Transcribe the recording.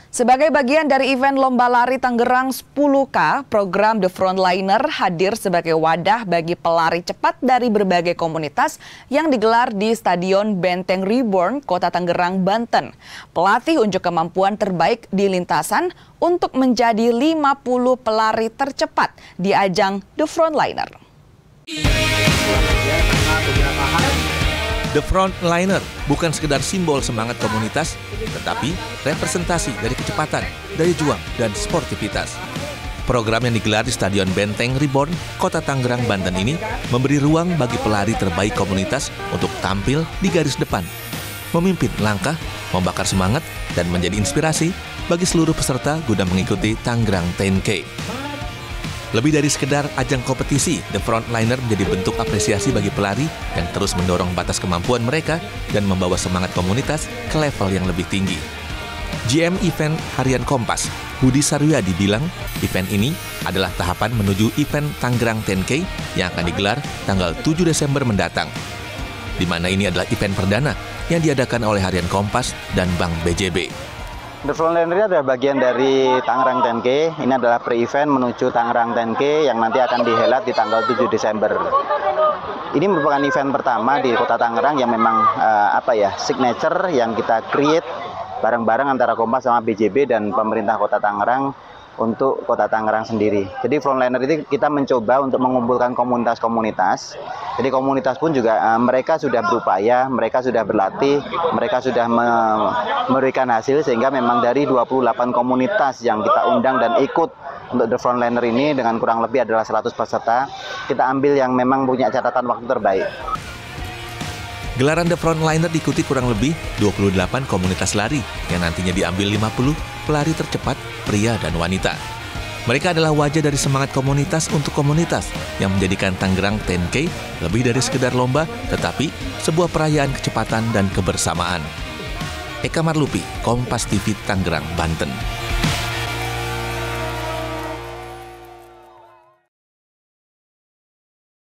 Sebagai bagian dari event Lomba Lari Tangerang 10K, program The Frontliner hadir sebagai wadah bagi pelari cepat dari berbagai komunitas yang digelar di Stadion Benteng Reborn, Kota Tangerang, Banten. Pelatih unjuk kemampuan terbaik di lintasan untuk menjadi 50 pelari tercepat di ajang The Frontliner. The Frontliner bukan sekedar simbol semangat komunitas, tetapi representasi dari kecepatan, daya juang, dan sportivitas. Program yang digelar di Stadion Benteng Reborn, Kota Tangerang, Banten ini memberi ruang bagi pelari terbaik komunitas untuk tampil di garis depan, memimpin langkah, membakar semangat, dan menjadi inspirasi bagi seluruh peserta guna mengikuti Tangerang 10K. Lebih dari sekedar ajang kompetisi, The Frontliner menjadi bentuk apresiasi bagi pelari yang terus mendorong batas kemampuan mereka dan membawa semangat komunitas ke level yang lebih tinggi. GM Event Harian Kompas, Budi Sarwiyadi bilang, event ini adalah tahapan menuju event Tangerang 10K yang akan digelar tanggal 7 Desember mendatang, di mana ini adalah event perdana yang diadakan oleh Harian Kompas dan Bank BJB. The Frontliner ini adalah bagian dari Tangerang 10K. Ini adalah pre-event menuju Tangerang 10K yang nanti akan dihelat di tanggal 7 Desember. Ini merupakan event pertama di Kota Tangerang yang memang signature yang kita create bareng-bareng antara Kompas sama BJB dan pemerintah Kota Tangerang untuk Kota Tangerang sendiri. Jadi Frontliner itu kita mencoba untuk mengumpulkan komunitas-komunitas. Jadi komunitas pun juga mereka sudah berupaya, mereka sudah berlatih, mereka sudah memberikan hasil sehingga memang dari 28 komunitas yang kita undang dan ikut untuk The Frontliner ini dengan kurang lebih adalah 100 peserta, kita ambil yang memang punya catatan waktu terbaik. Gelaran The Frontliner diikuti kurang lebih 28 komunitas lari yang nantinya diambil 50 pelari tercepat pria dan wanita. Mereka adalah wajah dari semangat komunitas untuk komunitas yang menjadikan Tangerang 10K lebih dari sekedar lomba, tetapi sebuah perayaan kecepatan dan kebersamaan. Eka Marlupi, Kompas TV, Tangerang, Banten.